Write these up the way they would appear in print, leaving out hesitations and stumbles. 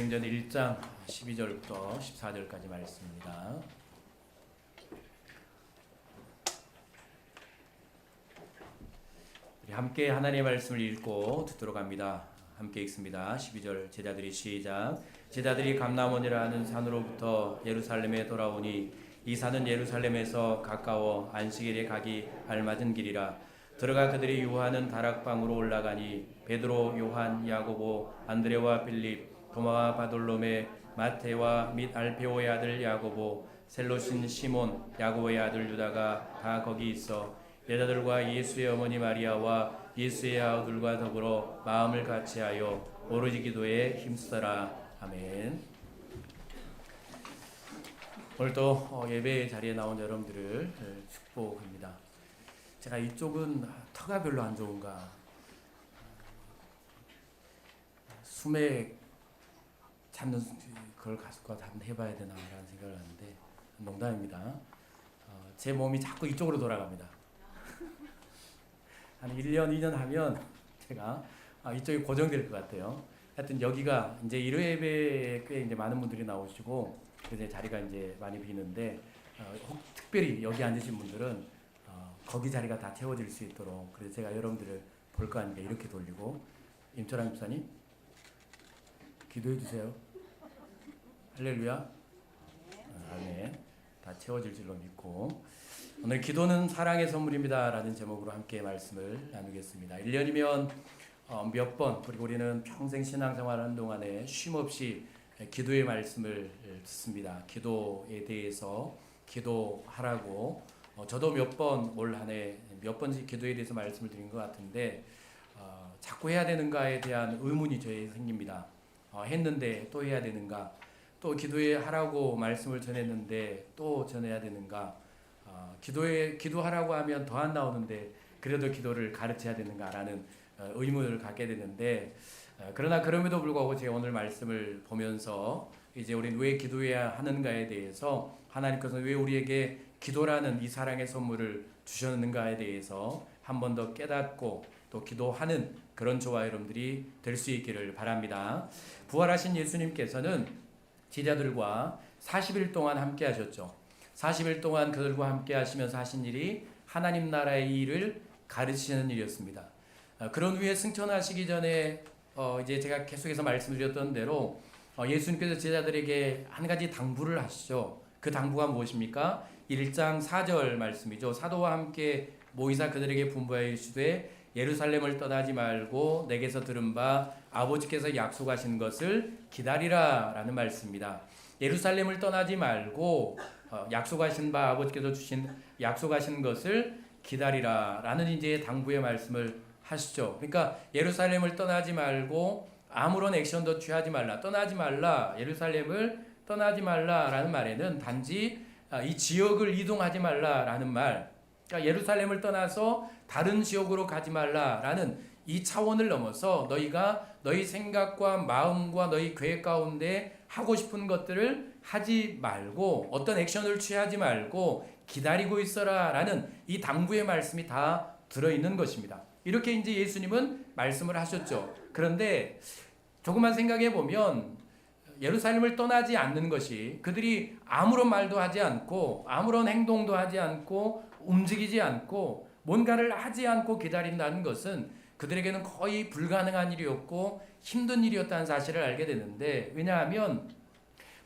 사도행전 1장 12절부터 14절까지 말씀입니다. 우리 함께 하나님의 말씀을 읽고 듣도록 합니다. 함께 읽습니다. 12절 제자들이 시작. 제자들이 감람원이라 하는 산으로부터 예루살렘에 돌아오니 이 산은 예루살렘에서 가까워 안식일에 가기 알맞은 길이라. 들어가 그들이 유하는 다락방으로 올라가니 베드로, 요한, 야고보, 안드레와 빌립, 도마와 바돌로메, 마테와 및 알페오의 아들 야고보, 셀로신 시몬, 야고보의 아들 유다가 다 거기 있어 여자들과 예수의 어머니 마리아와 예수의 아우들과 더불어 마음을 같이하여 오로지 기도에 힘쓰더라. 아멘. 오늘 또 예배 자리에 나온 여러분들을 축복합니다. 제가 이쪽은 터가 별로 안 좋은가, 수맥 잡는 그걸 가서 한번 해봐야 되나라는 생각을 하는데 농담입니다. 제 몸이 자꾸 이쪽으로 돌아갑니다. 한 1년, 2년 하면 제가 이쪽이 고정될 것 같아요. 하여튼 여기가 이제 일요 예배에 꽤 이제 많은 분들이 나오시고 그래서 자리가 이제 많이 비는데 특별히 여기 앉으신 분들은 거기 자리가 다 채워질 수 있도록 그래서 제가 여러분들을 볼 거 아닙니까? 이렇게 돌리고. 임철환 집사님 기도해 주세요. 할렐루야. 아멘. 다 채워질 줄로 믿고 오늘 기도는 사랑의 선물입니다 라는 제목으로 함께 말씀을 나누겠습니다. 1년이면 몇 번, 그리고 우리는 평생 신앙생활하는 동안에 쉼없이 기도의 말씀을 듣습니다. 기도에 대해서 기도하라고 저도 몇 번 올 한 해 몇 번씩 기도에 대해서 말씀을 드린 것 같은데 자꾸 해야 되는가에 대한 의문이 저에 생깁니다. 했는데 또 해야 되는가, 또 기도에 하라고 말씀을 전했는데 또 전해야 되는가, 기도하라고 하면 더 안 나오는데 그래도 기도를 가르쳐야 되는가라는 의문을 갖게 되는데 그러나 그럼에도 불구하고 제가 오늘 말씀을 보면서 이제 우리는 왜 기도해야 하는가에 대해서 하나님께서는 왜 우리에게 기도라는 이 사랑의 선물을 주셨는가에 대해서 한 번 더 깨닫고 또 기도하는 그런 저와 여러분들이 될 수 있기를 바랍니다. 부활하신 예수님께서는 제자들과 40일 동안 함께 하셨죠. 40일 동안 그들과 함께 하시면서 하신 일이 하나님 나라의 일을 가르치는 일이었습니다. 그런 후에 승천하시기 전에 이제 제가 계속해서 말씀드렸던 대로 예수님께서 제자들에게 한 가지 당부를 하시죠. 그 당부가 무엇입니까? 1장 4절 말씀이죠. 사도와 함께 모이사 그들에게 분부하여 이르시되 예루살렘을 떠나지 말고 내게서 들은 바 아버지께서 약속하신 것을 기다리라 라는 말씀입니다. 예루살렘을 떠나지 말고 약속하신 바 아버지께서 주신 약속하신 것을 기다리라 라는 이제 당부의 말씀을 하시죠. 그러니까 예루살렘을 떠나지 말고 아무런 액션도 취하지 말라, 떠나지 말라, 예루살렘을 떠나지 말라라는 말에는 단지 이 지역을 이동하지 말라라는 말, 그러니까 예루살렘을 떠나서 다른 지역으로 가지 말라라는 이 차원을 넘어서 너희가 너희 생각과 마음과 너희 계획 가운데 하고 싶은 것들을 하지 말고 어떤 액션을 취하지 말고 기다리고 있어라라는 이 당부의 말씀이 다 들어있는 것입니다. 이렇게 이제 예수님은 말씀을 하셨죠. 그런데 조금만 생각해 보면 예루살렘을 떠나지 않는 것이 그들이 아무런 말도 하지 않고 아무런 행동도 하지 않고 움직이지 않고 뭔가를 하지 않고 기다린다는 것은 그들에게는 거의 불가능한 일이었고 힘든 일이었다는 사실을 알게 되는데, 왜냐하면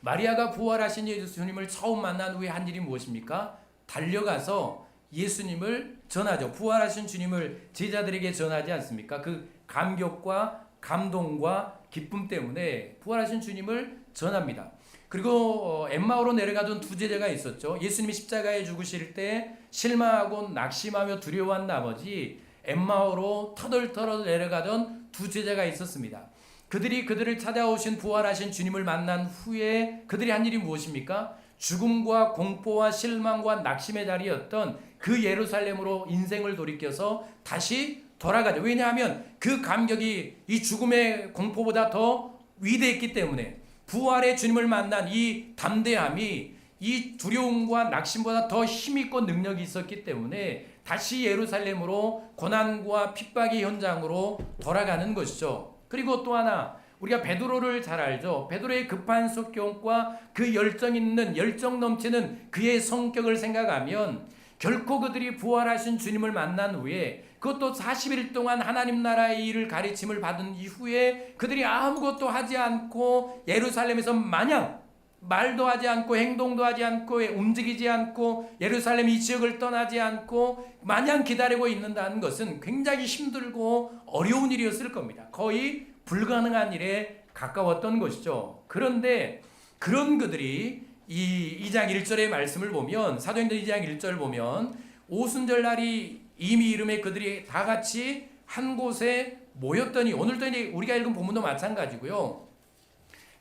마리아가 부활하신 예수님을 처음 만난 후에 한 일이 무엇입니까? 달려가서 예수님을 전하죠. 부활하신 주님을 제자들에게 전하지 않습니까? 그 감격과 감동과 기쁨 때문에 부활하신 주님을 전합니다. 그리고 엠마오로 내려가던 두 제자가 있었죠. 예수님이 십자가에 죽으실 때 실망하고 낙심하며 두려워한 나머지 엠마오로 터덜터덜 내려가던 두 제자가 있었습니다. 그들이 그들을 찾아오신 부활하신 주님을 만난 후에 그들이 한 일이 무엇입니까? 죽음과 공포와 실망과 낙심의 자리였던 그 예루살렘으로 인생을 돌이켜서 다시 돌아가죠. 왜냐하면 그 감격이 이 죽음의 공포보다 더 위대했기 때문에, 부활의 주님을 만난 이 담대함이 이 두려움과 낙심보다 더 힘있고 능력이 있었기 때문에 다시 예루살렘으로 고난과 핍박의 현장으로 돌아가는 것이죠. 그리고 또 하나, 우리가 베드로를 잘 알죠. 베드로의 급한 성격과 그 열정 있는 열정 넘치는 그의 성격을 생각하면 결코 그들이 부활하신 주님을 만난 후에 그것도 40일 동안 하나님 나라의 일을 가르침을 받은 이후에 그들이 아무것도 하지 않고 예루살렘에서 마냥 말도 하지 않고 행동도 하지 않고 움직이지 않고 예루살렘 이 지역을 떠나지 않고 마냥 기다리고 있는다는 것은 굉장히 힘들고 어려운 일이었을 겁니다. 거의 불가능한 일에 가까웠던 것이죠. 그런데 그런 그들이 이 2장 1절의 말씀을 보면, 사도행전 2장 1절 보면 오순절 날이 이미 이름에 그들이 다 같이 한 곳에 모였더니, 오늘도 이제 우리가 읽은 본문도 마찬가지고요.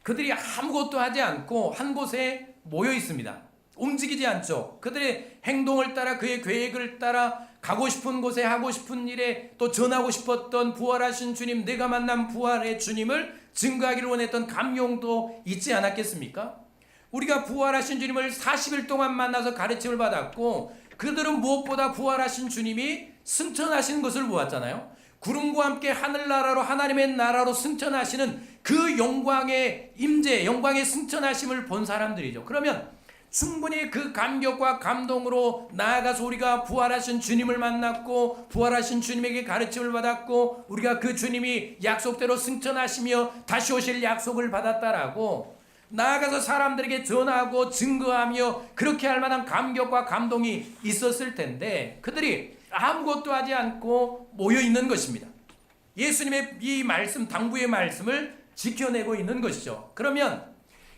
그들이 아무것도 하지 않고 한 곳에 모여 있습니다. 움직이지 않죠. 그들의 행동을 따라 그의 계획을 따라 가고 싶은 곳에 하고 싶은 일에 또 전하고 싶었던 부활하신 주님, 내가 만난 부활의 주님을 증거하기를 원했던 감용도 있지 않았겠습니까? 우리가 부활하신 주님을 40일 동안 만나서 가르침을 받았고 그들은 무엇보다 부활하신 주님이 승천하시는 것을 보았잖아요. 구름과 함께 하늘나라로 하나님의 나라로 승천하시는 그 영광의 임재, 영광의 승천하심을 본 사람들이죠. 그러면 충분히 그 감격과 감동으로 나아가서 우리가 부활하신 주님을 만났고 부활하신 주님에게 가르침을 받았고 우리가 그 주님이 약속대로 승천하시며 다시 오실 약속을 받았다라고 나아가서 사람들에게 전하고 증거하며 그렇게 할 만한 감격과 감동이 있었을 텐데 그들이 아무것도 하지 않고 모여 있는 것입니다. 예수님의 이 말씀, 당부의 말씀을 지켜내고 있는 것이죠. 그러면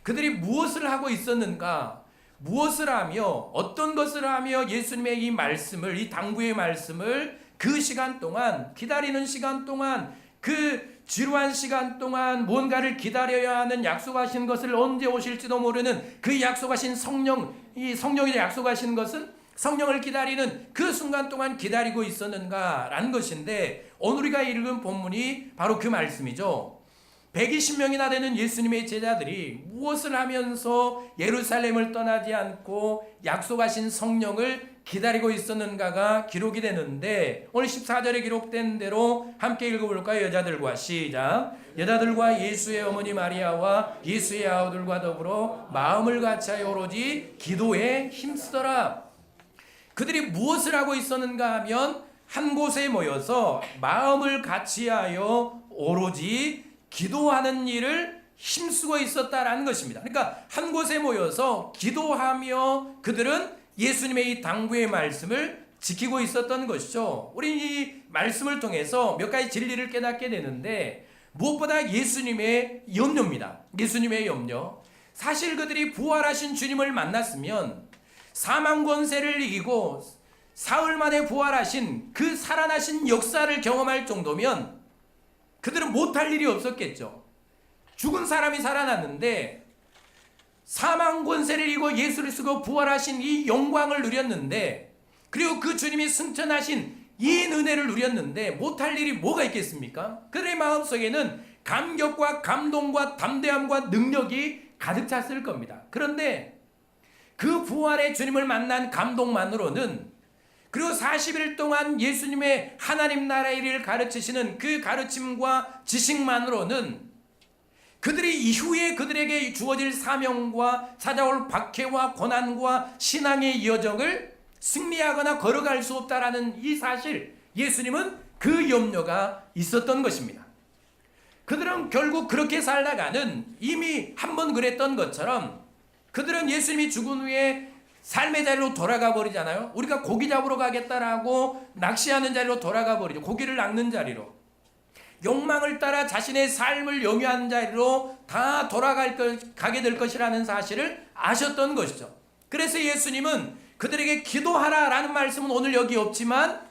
그들이 무엇을 하고 있었는가? 무엇을 하며 어떤 것을 하며 예수님의 이 말씀을, 이 당부의 말씀을 그 시간 동안, 기다리는 시간 동안, 그 지루한 시간 동안 뭔가를 기다려야 하는 약속하신 것을 언제 오실지도 모르는 그 약속하신 성령, 이 성령이 약속하신 것은 성령을 기다리는 그 순간 동안 기다리고 있었는가라는 것인데 오늘 우리가 읽은 본문이 바로 그 말씀이죠. 120명이나 되는 예수님의 제자들이 무엇을 하면서 예루살렘을 떠나지 않고 약속하신 성령을 기다리고 있었는가가 기록이 되는데 오늘 14절에 기록된 대로 함께 읽어볼까요? 여자들과 시작. 여자들과 예수의 어머니 마리아와 예수의 아우들과 더불어 마음을 같이하여 오로지 기도에 힘쓰더라. 그들이 무엇을 하고 있었는가 하면 한 곳에 모여서 마음을 같이하여 오로지 기도하는 일을 힘쓰고 있었다라는 것입니다. 그러니까 한 곳에 모여서 기도하며 그들은 예수님의 이 당부의 말씀을 지키고 있었던 것이죠. 우리 이 말씀을 통해서 몇 가지 진리를 깨닫게 되는데 무엇보다 예수님의 염려입니다. 예수님의 염려. 사실 그들이 부활하신 주님을 만났으면 사망 권세를 이기고 사흘 만에 부활하신 그 살아나신 역사를 경험할 정도면 그들은 못할 일이 없었겠죠. 죽은 사람이 살아났는데 사망 권세를 이기고 예수를 쓰고 부활하신 이 영광을 누렸는데 그리고 그 주님이 승천하신 이 은혜를 누렸는데 못할 일이 뭐가 있겠습니까? 그들의 마음속에는 감격과 감동과 담대함과 능력이 가득 찼을 겁니다. 그런데 그 부활의 주님을 만난 감동만으로는 그리고 40일 동안 예수님의 하나님 나라의 일을 가르치시는 그 가르침과 지식만으로는 그들이 이후에 그들에게 주어질 사명과 찾아올 박해와 고난과 신앙의 여정을 승리하거나 걸어갈 수 없다라는 이 사실, 예수님은 그 염려가 있었던 것입니다. 그들은 결국 그렇게 살다가는 이미 한번 그랬던 것처럼 그들은 예수님이 죽은 후에 삶의 자리로 돌아가 버리잖아요. 우리가 고기 잡으러 가겠다라고 낚시하는 자리로 돌아가 버리죠. 고기를 낚는 자리로. 욕망을 따라 자신의 삶을 영위하는 자리로 다 가게 될 것이라는 사실을 아셨던 것이죠. 그래서 예수님은 그들에게 기도하라라는 말씀은 오늘 여기 없지만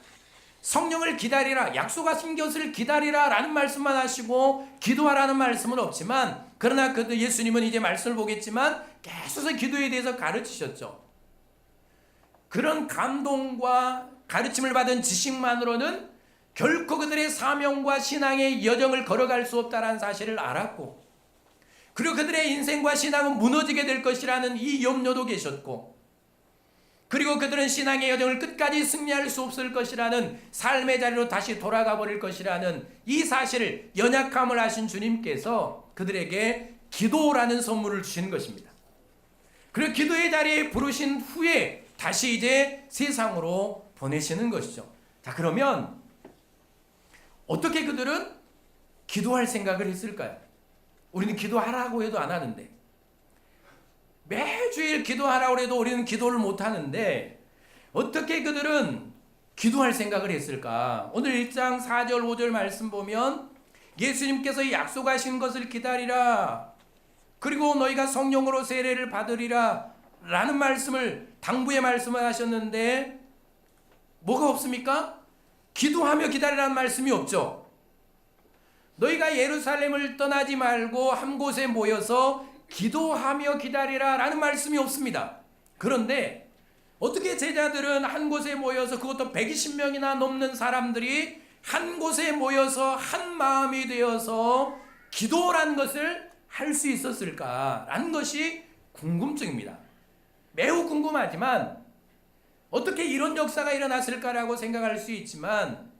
성령을 기다리라, 약속하신 것을 기다리라 라는 말씀만 하시고 기도하라는 말씀은 없지만 그러나 예수님은 이제 말씀을 보겠지만 계속해서 기도에 대해서 가르치셨죠. 그런 감동과 가르침을 받은 지식만으로는 결코 그들의 사명과 신앙의 여정을 걸어갈 수 없다는 사실을 알았고 그리고 그들의 인생과 신앙은 무너지게 될 것이라는 이 염려도 계셨고 그리고 그들은 신앙의 여정을 끝까지 승리할 수 없을 것이라는 삶의 자리로 다시 돌아가 버릴 것이라는 이 사실을 연약함을 아신 주님께서 그들에게 기도라는 선물을 주시는 것입니다. 그리고 기도의 자리에 부르신 후에 다시 이제 세상으로 보내시는 것이죠. 자, 그러면 어떻게 그들은 기도할 생각을 했을까요? 우리는 기도하라고 해도 안 하는데, 매주일 기도하라고 해도 우리는 기도를 못 하는데 어떻게 그들은 기도할 생각을 했을까? 오늘 1장 4절 5절 말씀 보면 예수님께서 약속하신 것을 기다리라, 그리고 너희가 성령으로 세례를 받으리라 라는 말씀을, 당부의 말씀을 하셨는데 뭐가 없습니까? 기도하며 기다리라는 말씀이 없죠. 너희가 예루살렘을 떠나지 말고 한 곳에 모여서 기도하며 기다리라 라는 말씀이 없습니다. 그런데 어떻게 제자들은 한 곳에 모여서, 그것도 120명이나 넘는 사람들이 한 곳에 모여서 한 마음이 되어서 기도라는 것을 할 수 있었을까라는 것이 궁금증입니다. 매우 궁금하지만 어떻게 이런 역사가 일어났을까라고 생각할 수 있지만,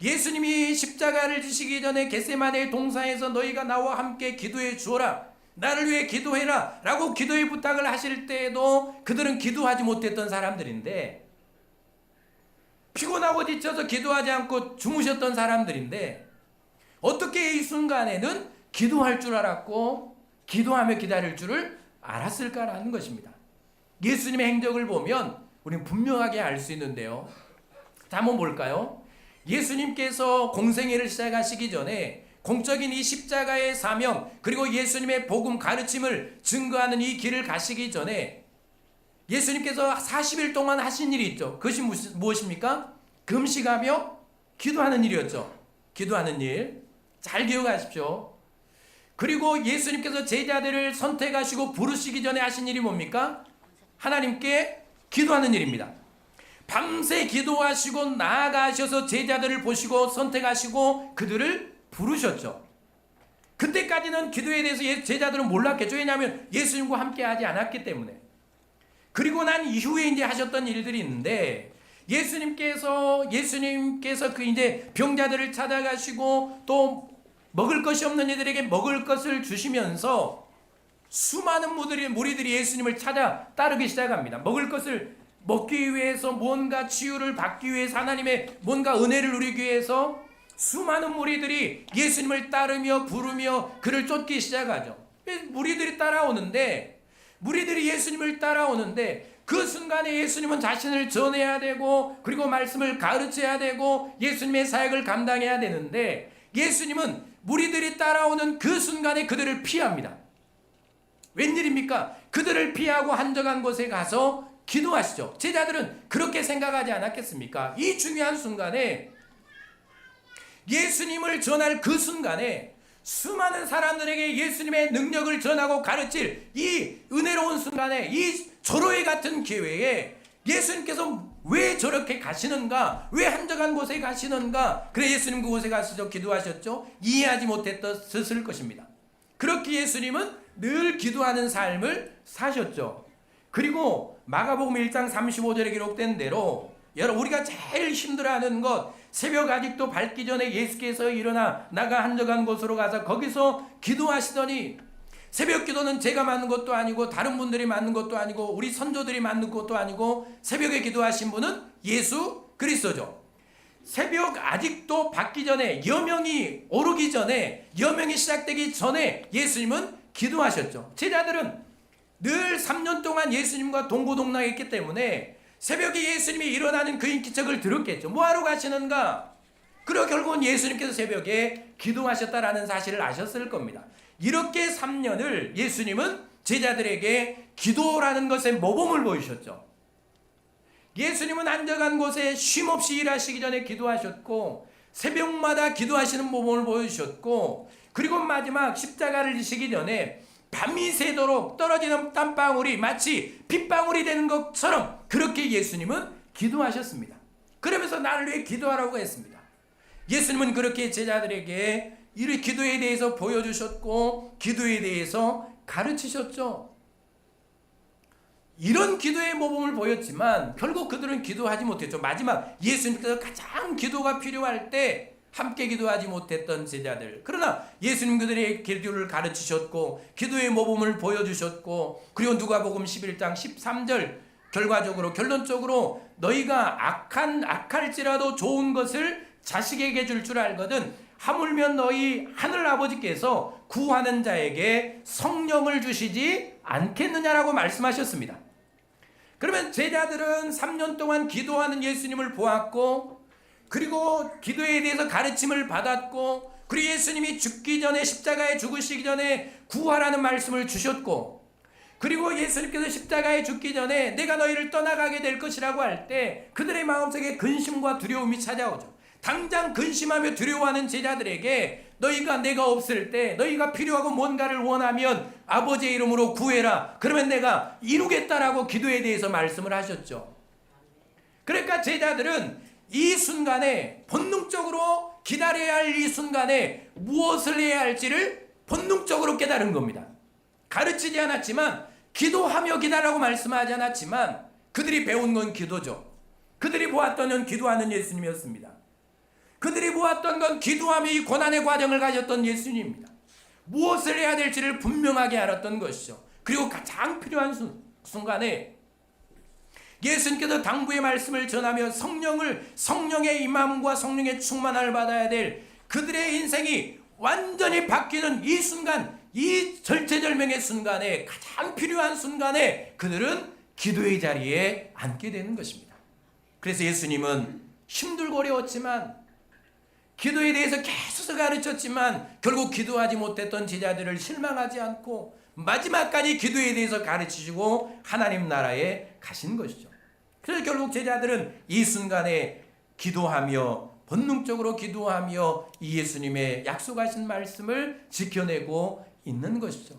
예수님이 십자가를 지시기 전에 겟세마네 동산에서 너희가 나와 함께 기도해 주어라, 나를 위해 기도해라 라고 기도의 부탁을 하실 때에도 그들은 기도하지 못했던 사람들인데, 피곤하고 지쳐서 기도하지 않고 주무셨던 사람들인데 어떻게 이 순간에는 기도할 줄 알았고 기도하며 기다릴 줄을 알았을까라는 것입니다. 예수님의 행적을 보면 우리는 분명하게 알 수 있는데요. 자, 한번 볼까요? 예수님께서 공생애를 시작하시기 전에 공적인 이 십자가의 사명, 그리고 예수님의 복음 가르침을 증거하는 이 길을 가시기 전에 예수님께서 40일 동안 하신 일이 있죠. 그것이 무엇입니까? 금식하며 기도하는 일이었죠. 기도하는 일. 잘 기억하십시오. 그리고 예수님께서 제자들을 선택하시고 부르시기 전에 하신 일이 뭡니까? 하나님께 기도하는 일입니다. 밤새 기도하시고 나아가셔서 제자들을 보시고 선택하시고 그들을 부르셨죠. 그때까지는 기도에 대해서 제자들은 몰랐겠죠. 왜냐하면 예수님과 함께 하지 않았기 때문에. 그리고 난 이후에 이제 하셨던 일들이 있는데, 예수님께서 그 이제 병자들을 찾아가시고 또 먹을 것이 없는 이들에게 먹을 것을 주시면서 수많은 무리들이 예수님을 찾아 따르기 시작합니다. 먹을 것을 먹기 위해서, 뭔가 치유를 받기 위해서, 하나님의 뭔가 은혜를 누리기 위해서 수많은 무리들이 예수님을 따르며 부르며 그를 쫓기 시작하죠. 무리들이 예수님을 따라오는데 그 순간에 예수님은 자신을 전해야 되고 그리고 말씀을 가르쳐야 되고 예수님의 사역을 감당해야 되는데, 예수님은 무리들이 따라오는 그 순간에 그들을 피합니다. 웬일입니까? 그들을 피하고 한적한 곳에 가서 기도하시죠. 제자들은 그렇게 생각하지 않았겠습니까? 이 중요한 순간에, 예수님을 전할 그 순간에 수많은 사람들에게 예수님의 능력을 전하고 가르칠 이 은혜로운 순간에, 이 절호의 같은 기회에 예수님께서 왜 저렇게 가시는가, 왜 한적한 곳에 가시는가, 그래 예수님 그곳에 가서 기도하셨죠. 이해하지 못했을 것입니다. 그렇게 예수님은 늘 기도하는 삶을 사셨죠. 그리고 마가복음 1장 35절에 기록된 대로, 여러분 우리가 제일 힘들어하는 것, 새벽 아직도 밝기 전에 예수께서 일어나 나가 한적한 곳으로 가서 거기서 기도하시더니, 새벽 기도는 제가 만든 것도 아니고 다른 분들이 만든 것도 아니고 우리 선조들이 만든 것도 아니고, 새벽에 기도하신 분은 예수 그리스도죠. 새벽 아직도 밝기 전에, 여명이 오르기 전에, 여명이 시작되기 전에 예수님은 기도하셨죠. 제자들은 늘 3년 동안 예수님과 동고동락했기 때문에 새벽에 예수님이 일어나는 그 인기척을 들었겠죠. 뭐하러 가시는가? 그리고 결국은 예수님께서 새벽에 기도하셨다라는 사실을 아셨을 겁니다. 이렇게 3년을 예수님은 제자들에게 기도라는 것의 모범을 보이셨죠. 예수님은 한적한 곳에 쉼없이 일하시기 전에 기도하셨고, 새벽마다 기도하시는 모범을 보여주셨고, 그리고 마지막 십자가를 지시기 전에 밤이 새도록 떨어지는 땀방울이 마치 빗방울이 되는 것처럼 그렇게 예수님은 기도하셨습니다. 그러면서 나를 위해 기도하라고 했습니다. 예수님은 그렇게 제자들에게 이 기도에 대해서 보여주셨고 기도에 대해서 가르치셨죠. 이런 기도의 모범을 보였지만 결국 그들은 기도하지 못했죠. 마지막 예수님께서 가장 기도가 필요할 때 함께 기도하지 못했던 제자들. 그러나 예수님 그들의 기도를 가르치셨고 기도의 모범을 보여주셨고, 그리고 누가복음 11장 13절 결과적으로 결론적으로 너희가 악할지라도 좋은 것을 자식에게 줄 줄 알거든 하물며 너희 하늘 아버지께서 구하는 자에게 성령을 주시지 않겠느냐라고 말씀하셨습니다. 그러면 제자들은 3년 동안 기도하는 예수님을 보았고, 그리고 기도에 대해서 가르침을 받았고, 그리고 예수님이 죽기 전에 십자가에 죽으시기 전에 구하라는 말씀을 주셨고, 그리고 예수님께서 십자가에 죽기 전에 내가 너희를 떠나가게 될 것이라고 할 때 그들의 마음속에 근심과 두려움이 찾아오죠. 당장 근심하며 두려워하는 제자들에게 너희가 내가 없을 때 너희가 필요하고 뭔가를 원하면 아버지의 이름으로 구해라, 그러면 내가 이루겠다라고 기도에 대해서 말씀을 하셨죠. 그러니까 제자들은 이 순간에 본능적으로 기다려야 할 이 순간에 무엇을 해야 할지를 본능적으로 깨달은 겁니다. 가르치지 않았지만, 기도하며 기다라고 말씀하지 않았지만 그들이 배운 건 기도죠. 그들이 보았던 건 기도하는 예수님이었습니다. 그들이 보았던 건 기도하며 이 고난의 과정을 가졌던 예수님입니다. 무엇을 해야 될지를 분명하게 알았던 것이죠. 그리고 가장 필요한 순간에 예수님께서 당부의 말씀을 전하며 성령의 임함과 성령의 충만함을 받아야 될 그들의 인생이 완전히 바뀌는 이 순간, 이 절체절명의 순간에, 가장 필요한 순간에 그들은 기도의 자리에 앉게 되는 것입니다. 그래서 예수님은 힘들고 어려웠지만, 기도에 대해서 계속 가르쳤지만 결국 기도하지 못했던 제자들을 실망하지 않고 마지막까지 기도에 대해서 가르치시고 하나님 나라에 가신 것이죠. 그래서 결국 제자들은 이 순간에 기도하며, 본능적으로 기도하며 이 예수님의 약속하신 말씀을 지켜내고 있는 것이죠.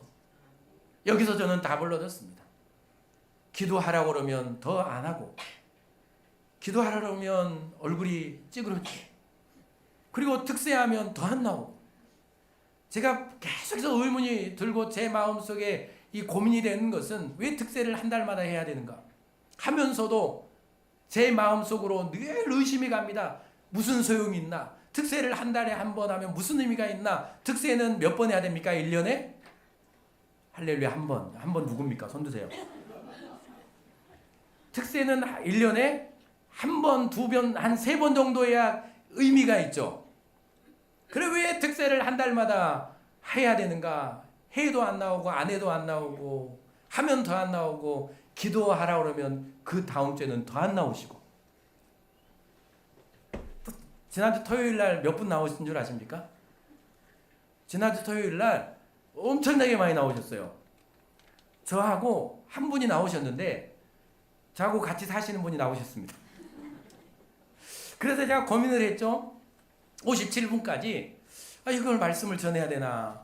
여기서 저는 답을 얻었습니다. 기도하라고 그러면 더 안 하고, 기도하라고 그러면 얼굴이 찌그러지, 그리고 특세하면 더 안 나오고, 제가 계속해서 의문이 들고 제 마음속에 이 고민이 되는 것은 왜 특세를 한 달마다 해야 되는가 하면서도 제 마음속으로 늘 의심이 갑니다. 무슨 소용이 있나? 특세를 한 달에 한 번 하면 무슨 의미가 있나? 특세는 몇 번 해야 됩니까? 1년에? 할렐루야, 한 번. 한 번 누굽니까? 손 드세요. 특세는 1년에 한 번, 두 번, 한 세 번 정도 해야 의미가 있죠. 그래 왜 특세를 한 달마다 해야 되는가? 해도 안 나오고 안 해도 안 나오고 하면 더 안 나오고, 기도하라 그러면 그 다음 주에는 더 안 나오시고. 지난주 토요일 날 몇 분 나오신 줄 아십니까? 지난주 토요일 날 엄청나게 많이 나오셨어요. 저하고 한 분이 나오셨는데 저하고 같이 사시는 분이 나오셨습니다. 그래서 제가 고민을 했죠. 57분까지 이걸 말씀을 전해야 되나,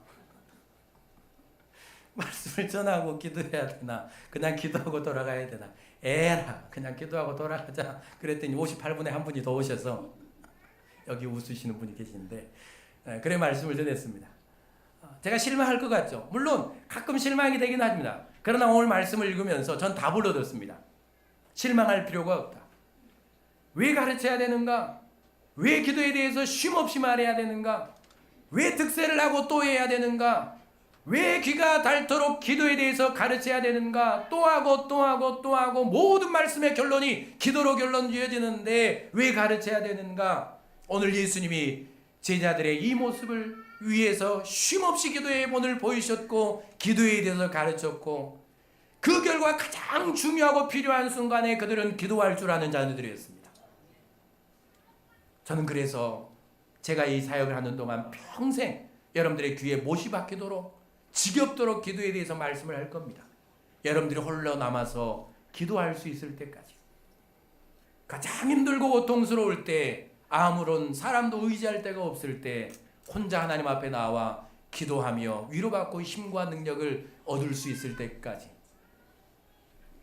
말씀을 전하고 기도해야 되나, 그냥 기도하고 돌아가야 되나, 에라 그냥 기도하고 돌아가자 그랬더니 58분에 한 분이 더 오셔서 여기 웃으시는 분이 계시는데, 그래 말씀을 전했습니다. 제가 실망할 것 같죠. 물론 가끔 실망이 되긴 합니다. 그러나 오늘 말씀을 읽으면서 전 답을 얻었습니다. 실망할 필요가 없다. 왜 가르쳐야 되는가? 왜 기도에 대해서 쉼없이 말해야 되는가? 왜 득세를 하고 또 해야 되는가? 왜 귀가 닳도록 기도에 대해서 가르쳐야 되는가? 또 하고 또 하고 또 하고 모든 말씀의 결론이 기도로 결론 지어지는데 왜 가르쳐야 되는가? 오늘 예수님이 제자들의 이 모습을 위해서 쉼없이 기도의 본을 보이셨고 기도에 대해서 가르쳤고, 그 결과 가장 중요하고 필요한 순간에 그들은 기도할 줄 아는 자들이었습니다. 저는 그래서 제가 이 사역을 하는 동안 평생 여러분들의 귀에 못이 박히도록 지겹도록 기도에 대해서 말씀을 할 겁니다. 여러분들이 홀로 남아서 기도할 수 있을 때까지. 가장 힘들고 고통스러울 때, 아무런 사람도 의지할 데가 없을 때 혼자 하나님 앞에 나와 기도하며 위로받고 힘과 능력을 얻을 수 있을 때까지.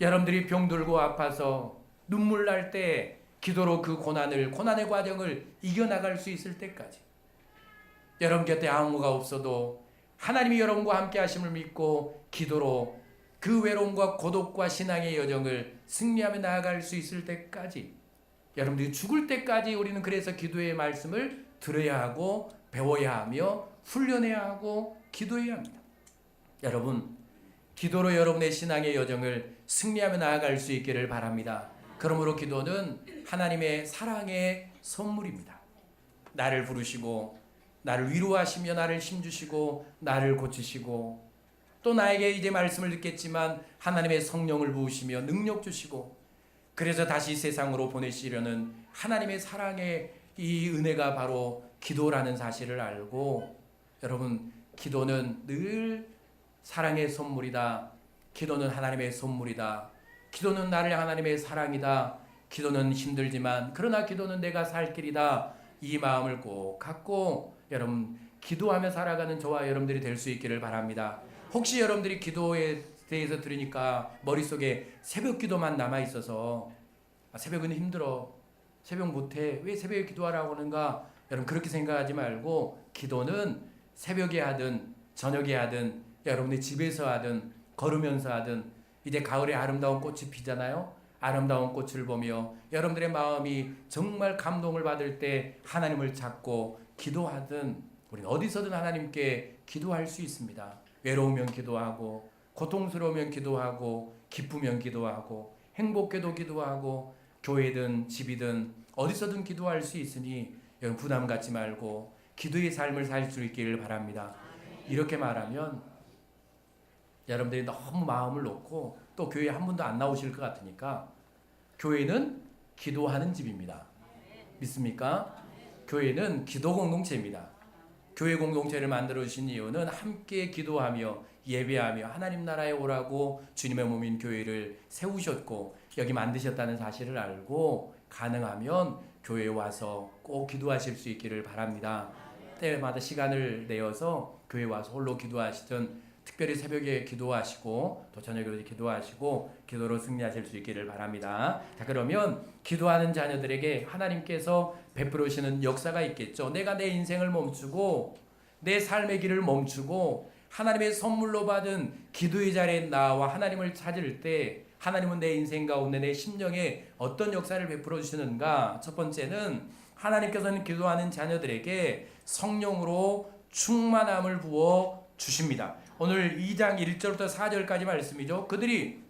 여러분들이 병들고 아파서 눈물 날 때 기도로 그 고난의 과정을 이겨나갈 수 있을 때까지. 여러분 곁에 아무가 없어도 하나님이 여러분과 함께 하심을 믿고 기도로 그 외로움과 고독과 신앙의 여정을 승리하며 나아갈 수 있을 때까지, 여러분들이 죽을 때까지 우리는 그래서 기도의 말씀을 들어야 하고 배워야 하며 훈련해야 하고 기도해야 합니다. 여러분, 기도로 여러분의 신앙의 여정을 승리하며 나아갈 수 있기를 바랍니다. 그러므로 기도는 하나님의 사랑의 선물입니다. 나를 부르시고 나를 위로하시며 나를 힘주시고 나를 고치시고 또 나에게 이제 말씀을 듣겠지만 하나님의 성령을 부으시며 능력 주시고 그래서 다시 세상으로 보내시려는 하나님의 사랑의 이 은혜가 바로 기도라는 사실을 알고, 여러분, 기도는 늘 사랑의 선물이다. 기도는 하나님의 선물이다. 기도는 나를 하나님의 사랑이다. 기도는 힘들지만 그러나 기도는 내가 살 길이다. 이 마음을 꼭 갖고 여러분 기도하며 살아가는 저와 여러분들이 될 수 있기를 바랍니다. 혹시 여러분들이 기도에 대해서 들으니까 머릿속에 새벽 기도만 남아있어서 새벽은 힘들어, 새벽 못해, 왜 새벽에 기도하라고 하는가, 여러분 그렇게 생각하지 말고 기도는 새벽에 하든 저녁에 하든 여러분이 집에서 하든 걸으면서 하든, 이제 가을에 아름다운 꽃이 피잖아요. 아름다운 꽃을 보며 여러분들의 마음이 정말 감동을 받을 때 하나님을 찾고 기도하든 우리는 어디서든 하나님께 기도할 수 있습니다. 외로우면 기도하고 고통스러우면 기도하고 기쁘면 기도하고 행복해도 기도하고 교회든 집이든 어디서든 기도할 수 있으니 여러분 부담 갖지 말고 기도의 삶을 살 수 있기를 바랍니다. 이렇게 말하면 여러분들이 너무 마음을 놓고 또 교회에 한 번도 안 나오실 것 같으니까, 교회는 기도하는 집입니다. 믿습니까? 교회는 기도 공동체입니다. 교회 공동체를 만들어 주신 이유는 함께 기도하며 예배하며 하나님 나라에 오라고 주님의 몸인 교회를 세우셨고 여기 만드셨다는 사실을 알고 가능하면 교회에 와서 꼭 기도하실 수 있기를 바랍니다. 때마다 시간을 내어서 교회에 와서 홀로 기도하시든 특별히 새벽에 기도하시고 또 저녁에 기도하시고 기도로 승리하실 수 있기를 바랍니다. 자, 그러면 기도하는 자녀들에게 하나님께서 베풀으시는 역사가 있겠죠. 내가 내 인생을 멈추고 내 삶의 길을 멈추고 하나님의 선물로 받은 기도의 자리에 나와 하나님을 찾을 때 하나님은 내 인생 가운데 내 심령에 어떤 역사를 베풀어 주시는가. 첫 번째는 하나님께서는 기도하는 자녀들에게 성령으로 충만함을 부어 주십니다. 오늘 2장 1절부터 4절까지 말씀이죠. 그들이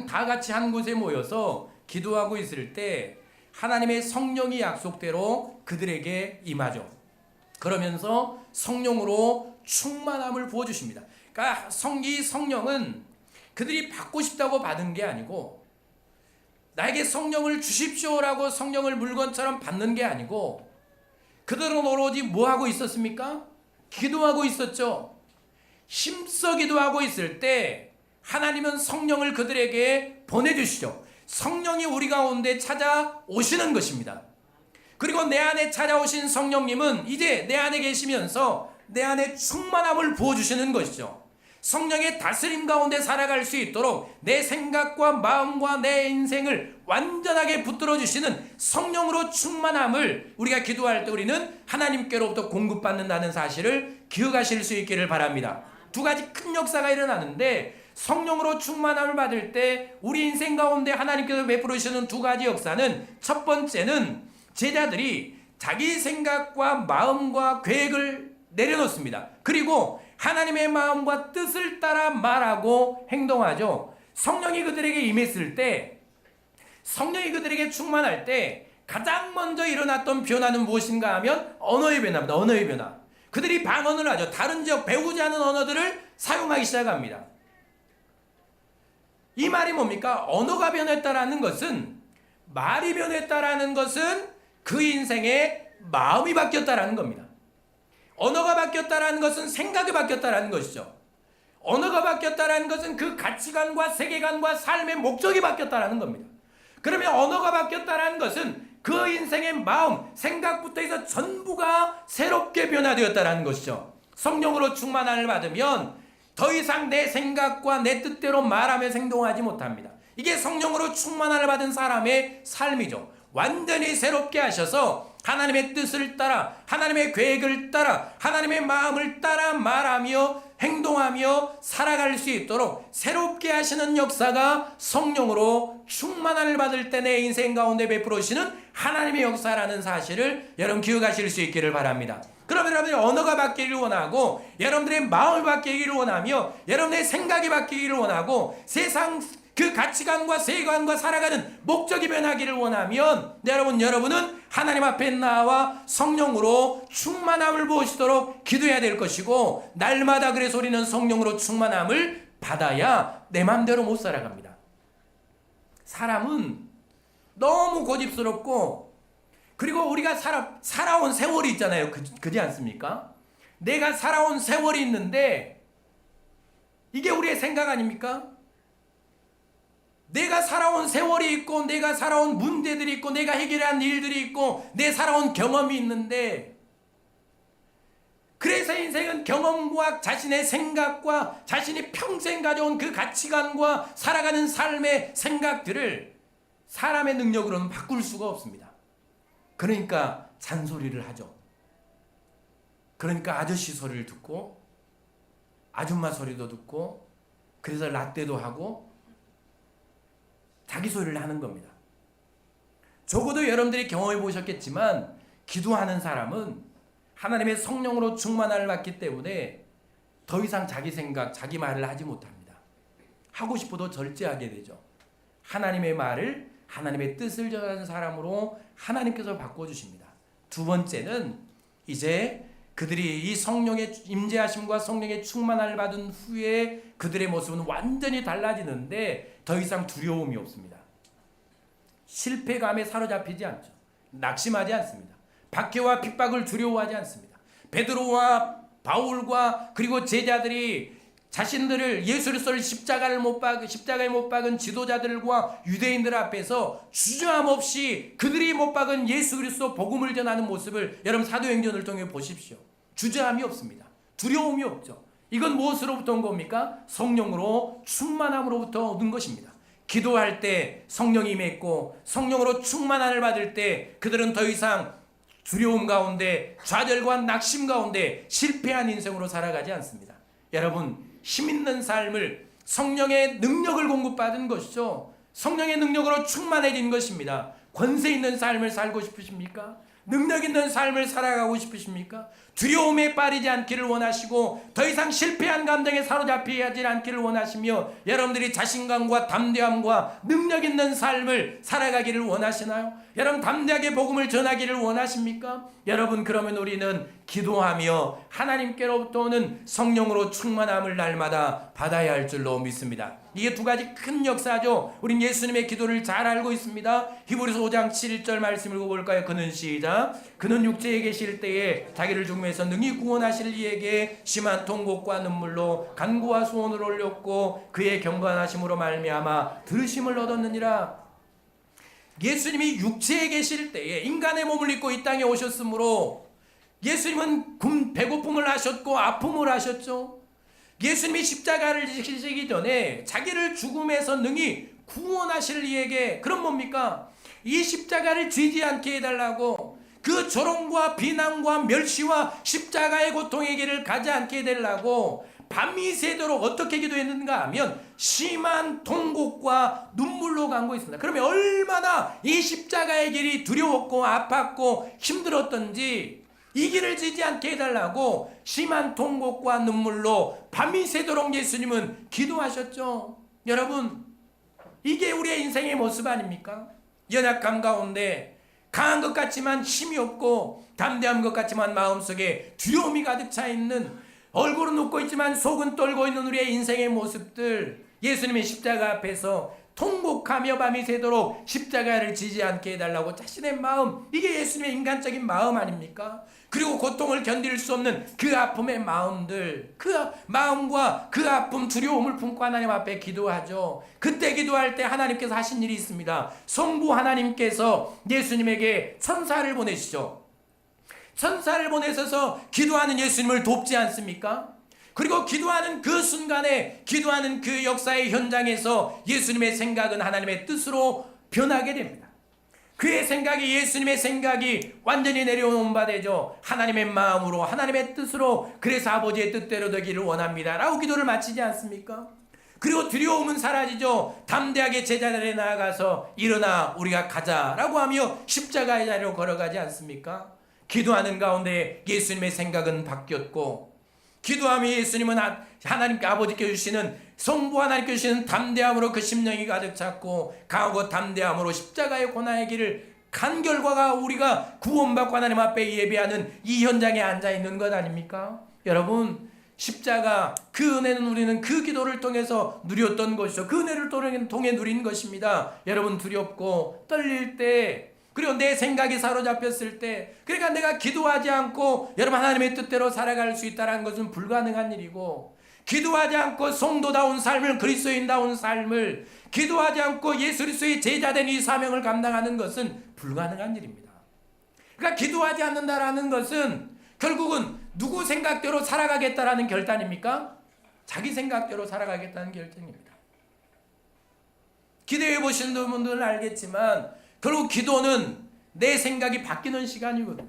다 같이 한 곳에 모여서 기도하고 있을 때 하나님의 성령이 약속대로 그들에게 임하죠. 그러면서 성령으로 충만함을 부어주십니다. 그러니까 이 성령은 그들이 받고 싶다고 받은 게 아니고, 나에게 성령을 주십시오라고 성령을 물건처럼 받는 게 아니고, 그들은 오로지 뭐 하고 있었습니까? 기도하고 있었죠. 힘써 기도하고 있을 때 하나님은 성령을 그들에게 보내주시죠. 성령이 우리 가운데 찾아오시는 것입니다. 그리고 내 안에 찾아오신 성령님은 이제 내 안에 계시면서 내 안에 충만함을 부어주시는 것이죠. 성령의 다스림 가운데 살아갈 수 있도록 내 생각과 마음과 내 인생을 완전하게 붙들어 주시는 성령으로 충만함을 우리가 기도할 때 우리는 하나님께로부터 공급받는다는 사실을 기억하실 수 있기를 바랍니다. 두 가지 큰 역사가 일어나는데, 성령으로 충만함을 받을 때 우리 인생 가운데 하나님께서 베풀으시는 두 가지 역사는, 첫 번째는 제자들이 자기 생각과 마음과 계획을 내려놓습니다. 그리고 하나님의 마음과 뜻을 따라 말하고 행동하죠. 성령이 그들에게 임했을 때, 성령이 그들에게 충만할 때 가장 먼저 일어났던 변화는 무엇인가 하면 언어의 변화입니다. 언어의 변화. 그들이 방언을 하죠. 다른 지역 배우지 않은 언어들을 사용하기 시작합니다. 이 말이 뭡니까? 언어가 변했다라는 것은, 말이 변했다라는 것은 그 인생의 마음이 바뀌었다라는 겁니다. 언어가 바뀌었다라는 것은 생각이 바뀌었다라는 것이죠. 언어가 바뀌었다라는 것은 그 가치관과 세계관과 삶의 목적이 바뀌었다라는 겁니다. 그러면 언어가 바뀌었다라는 것은 그 인생의 마음, 생각부터 해서 전부가 새롭게 변화되었다라는 것이죠. 성령으로 충만함을 받으면 더 이상 내 생각과 내 뜻대로 말하며 행동하지 못합니다. 이게 성령으로 충만함을 받은 사람의 삶이죠. 완전히 새롭게 하셔서 하나님의 뜻을 따라, 하나님의 계획을 따라, 하나님의 마음을 따라 말하며 행동하며 살아갈 수 있도록 새롭게 하시는 역사가 성령으로 충만함을 받을 때 내 인생 가운데 베풀어지는 하나님의 역사라는 사실을 여러분 기억하실 수 있기를 바랍니다. 그러면 여러분들이 언어가 바뀌기를 원하고, 여러분들의 마음이 바뀌기를 원하며, 여러분의 생각이 바뀌기를 원하고, 세상 그 가치관과 세계관과 살아가는 목적이 변하기를 원하면 여러분은 하나님 앞에 나와 성령으로 충만함을 보시도록 기도해야 될 것이고, 날마다 그래서 우리는 성령으로 충만함을 받아야 내 맘대로 못 살아갑니다. 사람은 너무 고집스럽고, 그리고 우리가 살아온 세월이 있잖아요. 그지 않습니까? 내가 살아온 세월이 있는데 이게 우리의 생각 아닙니까? 내가 살아온 세월이 있고, 내가 살아온 문제들이 있고, 내가 해결한 일들이 있고, 내 살아온 경험이 있는데, 그래서 인생은 경험과 자신의 생각과 자신이 평생 가져온 그 가치관과 살아가는 삶의 생각들을 사람의 능력으로는 바꿀 수가 없습니다. 그러니까 잔소리를 하죠. 그러니까 아저씨 소리를 듣고, 아줌마 소리도 듣고, 그래서 라떼도 하고, 자기 소리를 하는 겁니다. 적어도 여러분들이 경험해 보셨겠지만, 기도하는 사람은 하나님의 성령으로 충만함을 받기 때문에 더 이상 자기 생각, 자기 말을 하지 못합니다. 하고 싶어도 절제하게 되죠. 하나님의 말을, 하나님의 뜻을 전하는 사람으로 하나님께서 바꿔주십니다. 두 번째는 이제 그들이 이 성령의 임재하심과 성령의 충만함을 받은 후에 그들의 모습은 완전히 달라지는데 더 이상 두려움이 없습니다. 실패감에 사로잡히지 않죠. 낙심하지 않습니다. 박해와 핍박을 두려워하지 않습니다. 베드로와 바울과 그리고 제자들이 자신들을 예수 그리스도를 십자가에 못 박은 지도자들과 유대인들 앞에서 주저함 없이 그들이 못 박은 예수 그리스도 복음을 전하는 모습을 여러분 사도행전을 통해 보십시오. 주저함이 없습니다. 두려움이 없죠. 이건 무엇으로부터 온 겁니까? 성령으로 충만함으로부터 얻은 것입니다. 기도할 때 성령이 임했고 성령으로 충만함을 받을 때 그들은 더 이상 두려움 가운데, 좌절과 낙심 가운데 실패한 인생으로 살아가지 않습니다. 여러분, 힘 있는 삶을, 성령의 능력을 공급받은 것이죠. 성령의 능력으로 충만해진 것입니다. 권세 있는 삶을 살고 싶으십니까? 능력 있는 삶을 살아가고 싶으십니까? 두려움에 빠지지 않기를 원하시고 더 이상 실패한 감정에 사로잡히지 않기를 원하시며 여러분들이 자신감과 담대함과 능력 있는 삶을 살아가기를 원하시나요? 여러분 담대하게 복음을 전하기를 원하십니까? 여러분 그러면 우리는 기도하며 하나님께로부터 오는 성령으로 충만함을 날마다 받아야 할 줄로 믿습니다. 이게 두 가지 큰 역사죠. 우린 예수님의 기도를 잘 알고 있습니다. 히브리서 5장 7절 말씀 읽어볼까요? 그는 시작. 그는 육체에 계실 때에 자기를 죽음에서 능히 구원하실 이에게 심한 통곡과 눈물로 간구와 소원을 올렸고 그의 경건하심으로 말미암아 들으심을 얻었느니라. 예수님이 육체에 계실 때에 인간의 몸을 입고 이 땅에 오셨으므로 예수님은 배고픔을 하셨고 아픔을 하셨죠. 예수님이 십자가를 지시기 전에 자기를 죽음에서 능히 구원하실 이에게, 그럼 뭡니까? 이 십자가를 지지 않게 해달라고, 그 조롱과 비난과 멸시와 십자가의 고통의 길을 가지 않게 해달라고 밤이 새도록 어떻게 기도했는가 하면 심한 통곡과 눈물로 간고 있습니다. 그러면 얼마나 이 십자가의 길이 두려웠고 아팠고 힘들었던지 이 길을 지지 않게 해달라고 심한 통곡과 눈물로 밤이 새도록 예수님은 기도하셨죠. 여러분, 이게 우리의 인생의 모습 아닙니까? 연약함 가운데 강한 것 같지만 힘이 없고 담대한 것 같지만 마음속에 두려움이 가득 차 있는, 얼굴은 웃고 있지만 속은 떨고 있는 우리의 인생의 모습들, 예수님의 십자가 앞에서 통곡하며 밤이 새도록 십자가를 지지 않게 해달라고 자신의 마음, 이게 예수님의 인간적인 마음 아닙니까? 그리고 고통을 견딜 수 없는 그 아픔의 마음들, 그 마음과 그 아픔, 두려움을 품고 하나님 앞에 기도하죠. 그때 기도할 때 하나님께서 하신 일이 있습니다. 성부 하나님께서 예수님에게 천사를 보내시죠. 천사를 보내셔서 기도하는 예수님을 돕지 않습니까? 그리고 기도하는 그 순간에, 기도하는 그 역사의 현장에서 예수님의 생각은 하나님의 뜻으로 변하게 됩니다. 그의 생각이 예수님의 생각이 완전히 내려오는 바 되죠. 하나님의 마음으로 하나님의 뜻으로 그래서 아버지의 뜻대로 되기를 원합니다 라고 기도를 마치지 않습니까? 그리고 두려움은 사라지죠. 담대하게 제자들에 나아가서 일어나 우리가 가자라고 하며 십자가의 자리로 걸어가지 않습니까? 기도하는 가운데 예수님의 생각은 바뀌었고, 기도하며 예수님은 하나님께 아버지께 주시는 성부 하나님께 주시는 담대함으로 그 심령이 가득 찼고 강하고 담대함으로 십자가의 고난의 길을 간 결과가 우리가 구원받고 하나님 앞에 예배하는 이 현장에 앉아있는 것 아닙니까? 여러분, 십자가 그 은혜는 우리는 그 기도를 통해서 누렸던 것이죠. 그 은혜를 통해 누린 것입니다. 여러분, 두렵고 떨릴 때, 그리고 내 생각이 사로잡혔을 때, 그러니까 내가 기도하지 않고 여러분 하나님의 뜻대로 살아갈 수 있다는 것은 불가능한 일이고, 기도하지 않고 성도다운 삶을, 그리스도인다운 삶을, 기도하지 않고 예수 그리스도의 제자된 이 사명을 감당하는 것은 불가능한 일입니다. 그러니까 기도하지 않는다라는 것은 결국은 누구 생각대로 살아가겠다라는 결단입니까? 자기 생각대로 살아가겠다는 결정입니다. 기도해 보시는 분들은 알겠지만 결국 기도는 내 생각이 바뀌는 시간이거든요.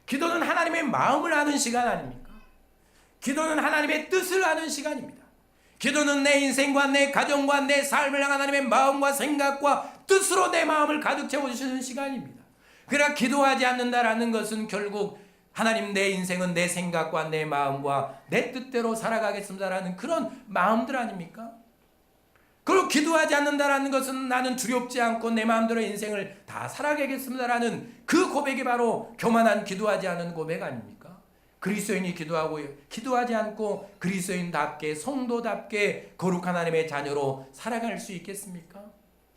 기도는 하나님의 마음을 아는 시간 아닙니까? 기도는 하나님의 뜻을 아는 시간입니다. 기도는 내 인생과 내 가정과 내 삶을 향한 하나님의 마음과 생각과 뜻으로 내 마음을 가득 채워주시는 시간입니다. 그러나 기도하지 않는다라는 것은 결국 하나님, 내 인생은 내 생각과 내 마음과 내 뜻대로 살아가겠습니다라는 그런 마음들 아닙니까? 그리고 기도하지 않는다라는 것은 나는 두렵지 않고 내 마음대로 인생을 다 살아가겠습니다라는 그 고백이 바로 교만한 기도하지 않은 고백 아닙니까? 그리스도인이 기도하지 않고 그리스도인답게 성도답게 거룩한 하나님의 자녀로 살아갈 수 있겠습니까?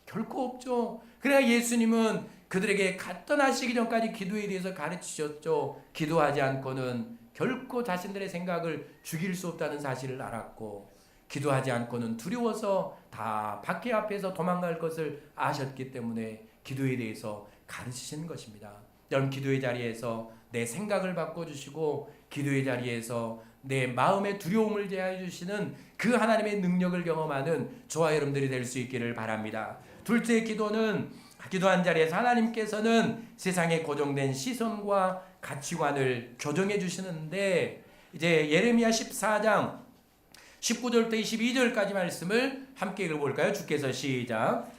결코 없죠. 그러나 예수님은 그들에게 떠나시기 전까지 기도에 대해서 가르치셨죠. 기도하지 않고는 결코 자신들의 생각을 죽일 수 없다는 사실을 알았고, 기도하지 않고는 두려워서 다 박해 앞에서 도망갈 것을 아셨기 때문에 기도에 대해서 가르치시는 것입니다. 여러분, 기도의 자리에서 내 생각을 바꿔주시고 기도의 자리에서 내 마음의 두려움을 제하여 주시는 그 하나님의 능력을 경험하는 저와 여러분들이 될 수 있기를 바랍니다. 둘째, 기도한 자리에서 하나님께서는 세상에 고정된 시선과 가치관을 교정해 주시는데, 이제 예레미야 14장 19절부터 22절까지 말씀을 함께 읽어볼까요? 주께서 시작.